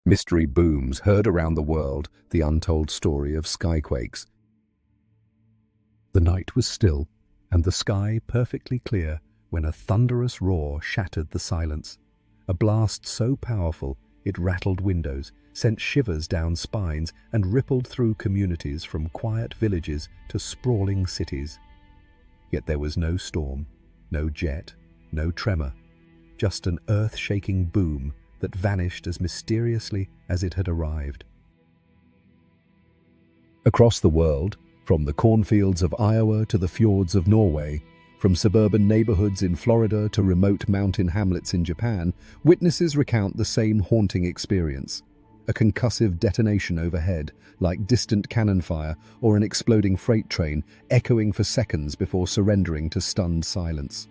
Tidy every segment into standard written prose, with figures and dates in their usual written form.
Mystery booms heard around the world, the untold story of skyquakes. The night was still, and the sky perfectly clear, when a thunderous roar shattered the silence. A blast so powerful it rattled windows, sent shivers down spines, and rippled through communities from quiet villages to sprawling cities. Yet there was no storm, no jet, no tremor, just an earth-shaking boom that vanished as mysteriously as it had arrived. Across the world, from the cornfields of Iowa to the fjords of Norway, from suburban neighborhoods in Florida to remote mountain hamlets in Japan, witnesses recount the same haunting experience. A concussive detonation overhead, like distant cannon fire or an exploding freight train, echoing for seconds before surrendering to stunned silence.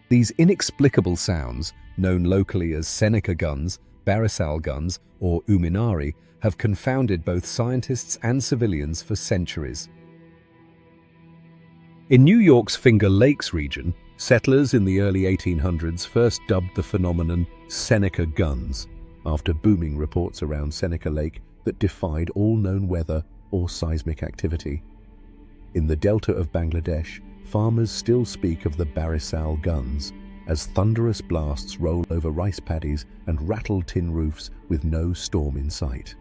These inexplicable sounds, known locally as Seneca Guns, Barisal Guns, or Uminari, have confounded both scientists and civilians for centuries. In New York's Finger Lakes region, settlers in the early 1800s first dubbed the phenomenon Seneca Guns, after booming reports around Seneca Lake that defied all known weather or seismic activity. In the delta of Bangladesh, farmers still speak of the Barisal Guns as thunderous blasts roll over rice paddies and rattle tin roofs with no storm in sight.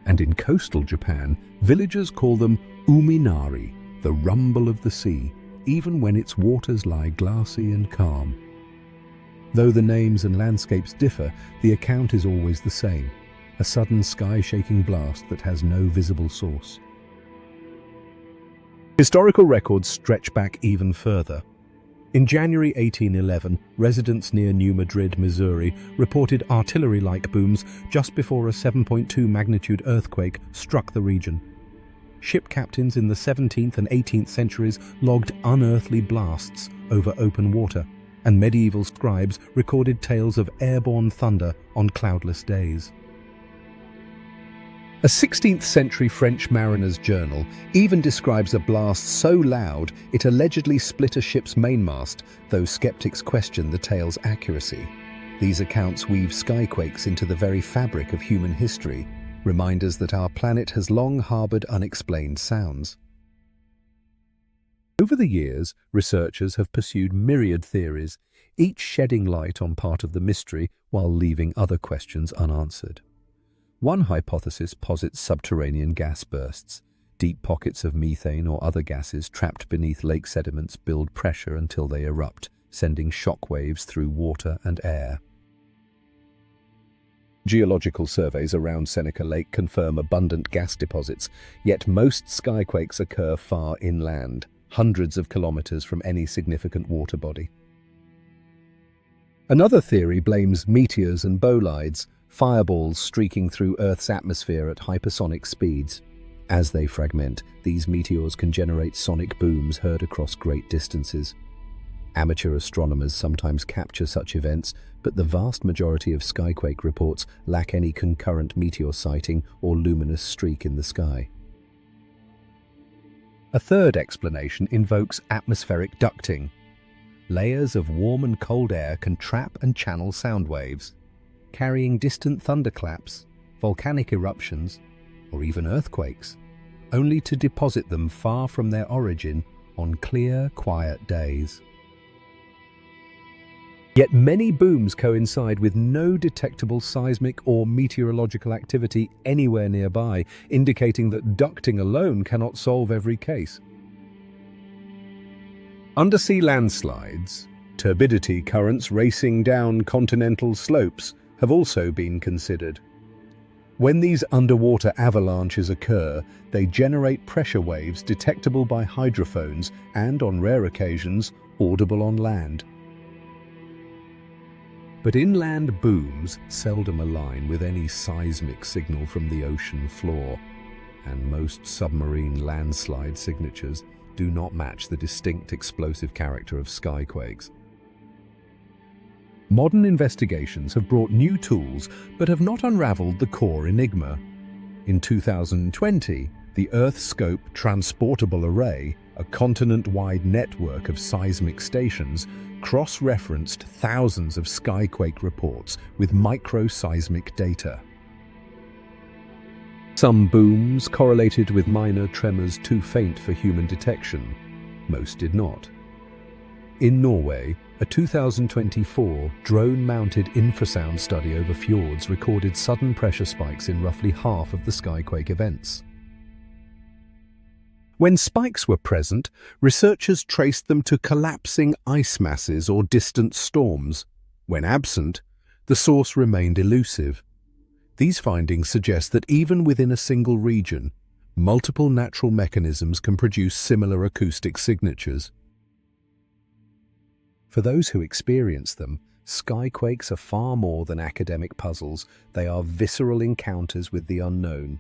And in coastal Japan, villagers call them Uminari, the rumble of the sea, even when its waters lie glassy and calm. Though the names and landscapes differ, the account is always the same: a sudden sky-shaking blast that has no visible source. Historical records stretch back even further. In January 1811, residents near New Madrid, Missouri, reported artillery-like booms just before a 7.2 magnitude earthquake struck the region. Ship captains in the 17th and 18th centuries logged unearthly blasts over open water, and medieval scribes recorded tales of airborne thunder on cloudless days. A 16th-century French mariner's journal even describes a blast so loud it allegedly split a ship's mainmast, though skeptics question the tale's accuracy. These accounts weave skyquakes into the very fabric of human history, reminders that our planet has long harbored unexplained sounds. Over the years, researchers have pursued myriad theories, each shedding light on part of the mystery while leaving other questions unanswered. One hypothesis posits subterranean gas bursts. Deep pockets of methane or other gases trapped beneath lake sediments build pressure until they erupt, sending shock waves through water and air. Geological surveys around Seneca Lake confirm abundant gas deposits, yet most skyquakes occur far inland, hundreds of kilometers from any significant water body. Another theory blames meteors and bolides, fireballs streaking through Earth's atmosphere at hypersonic speeds. As they fragment, these meteors can generate sonic booms heard across great distances. Amateur astronomers sometimes capture such events, but the vast majority of skyquake reports lack any concurrent meteor sighting or luminous streak in the sky. A third explanation invokes atmospheric ducting. Layers of warm and cold air can trap and channel sound waves, carrying distant thunderclaps, volcanic eruptions, or even earthquakes, only to deposit them far from their origin on clear, quiet days. Yet many booms coincide with no detectable seismic or meteorological activity anywhere nearby, indicating that ducting alone cannot solve every case. Undersea landslides, turbidity currents racing down continental slopes, have also been considered. When these underwater avalanches occur, they generate pressure waves detectable by hydrophones and, on rare occasions, audible on land. But inland booms seldom align with any seismic signal from the ocean floor, and most submarine landslide signatures do not match the distinct explosive character of skyquakes. Modern investigations have brought new tools but have not unraveled the core enigma. In 2020, the Earth-Scope Transportable Array, a continent-wide network of seismic stations, cross-referenced thousands of Skyquake reports with micro-seismic data. Some booms correlated with minor tremors too faint for human detection. Most did not. In Norway, a 2024 drone-mounted infrasound study over fjords recorded sudden pressure spikes in roughly half of the Skyquake events. When spikes were present, researchers traced them to collapsing ice masses or distant storms. When absent, the source remained elusive. These findings suggest that even within a single region, multiple natural mechanisms can produce similar acoustic signatures. For those who experience them, Skyquakes are far more than academic puzzles. They are visceral encounters with the unknown.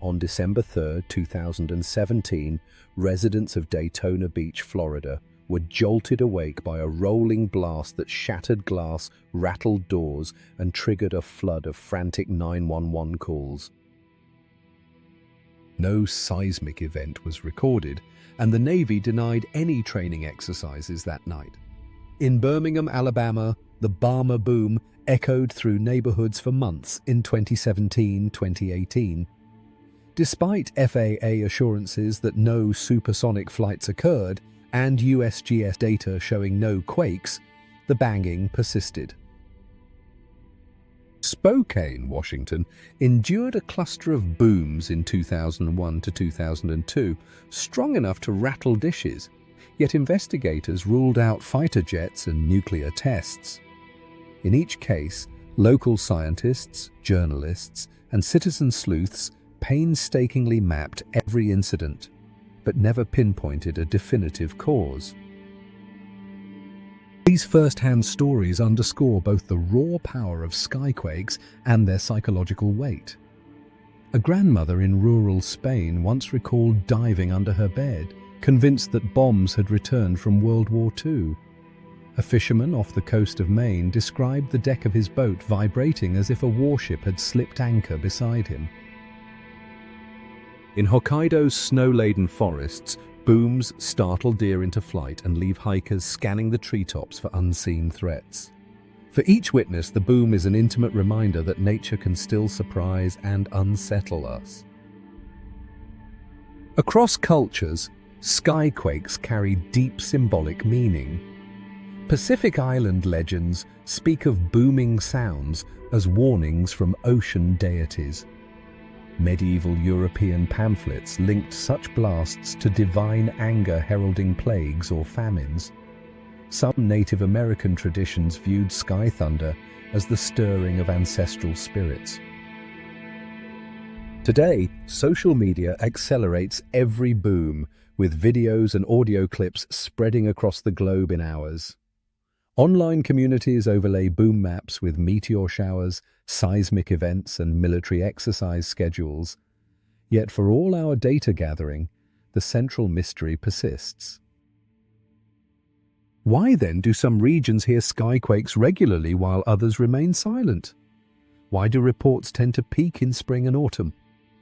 On December 3, 2017, residents of Daytona Beach, Florida, were jolted awake by a rolling blast that shattered glass, rattled doors, and triggered a flood of frantic 911 calls. No seismic event was recorded, and the Navy denied any training exercises that night. In Birmingham, Alabama, the Barmer boom echoed through neighborhoods for months in 2017-2018. Despite FAA assurances that no supersonic flights occurred and USGS data showing no quakes, the banging persisted. Spokane, Washington, endured a cluster of booms in 2001 to 2002, strong enough to rattle dishes, yet investigators ruled out fighter jets and nuclear tests. In each case, local scientists, journalists, and citizen sleuths painstakingly mapped every incident, but never pinpointed a definitive cause. These first-hand stories underscore both the raw power of Skyquakes and their psychological weight. A grandmother in rural Spain once recalled diving under her bed, convinced that bombs had returned from World War II. A fisherman off the coast of Maine described the deck of his boat vibrating as if a warship had slipped anchor beside him. In Hokkaido's snow-laden forests, booms startle deer into flight and leave hikers scanning the treetops for unseen threats. For each witness, the boom is an intimate reminder that nature can still surprise and unsettle us. Across cultures, Skyquakes carry deep symbolic meaning. Pacific Island legends speak of booming sounds as warnings from ocean deities. Medieval European pamphlets linked such blasts to divine anger heralding plagues or famines. Some Native American traditions viewed sky thunder as the stirring of ancestral spirits. Today, social media accelerates every boom, with videos and audio clips spreading across the globe in hours. Online communities overlay boom maps with meteor showers, seismic events, and military exercise schedules. Yet for all our data gathering, the central mystery persists. Why then do some regions hear Skyquakes regularly while others remain silent? Why do reports tend to peak in spring and autumn?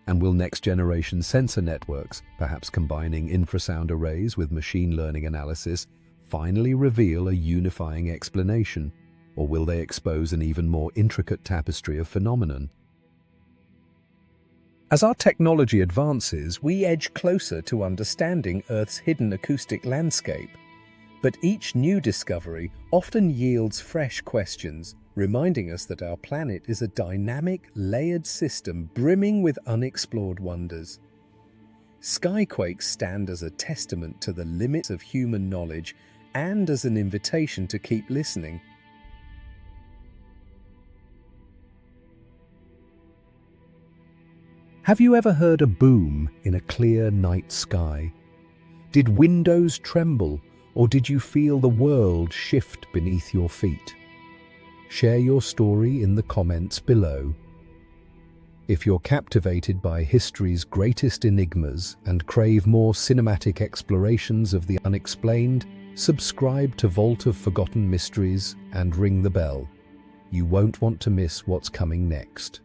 And will next-generation sensor networks, perhaps combining infrasound arrays with machine learning analysis, finally reveal a unifying explanation, or will they expose an even more intricate tapestry of phenomenon? As our technology advances, we edge closer to understanding Earth's hidden acoustic landscape. But each new discovery often yields fresh questions, reminding us that our planet is a dynamic, layered system brimming with unexplored wonders. Skyquakes stand as a testament to the limits of human knowledge and as an invitation to keep listening. Have you ever heard a boom in a clear night sky? Did windows tremble, or did you feel the world shift beneath your feet? Share your story in the comments below. If you're captivated by history's greatest enigmas and crave more cinematic explorations of the unexplained, subscribe to Vault of Forgotten Mysteries and ring the bell. You won't want to miss what's coming next.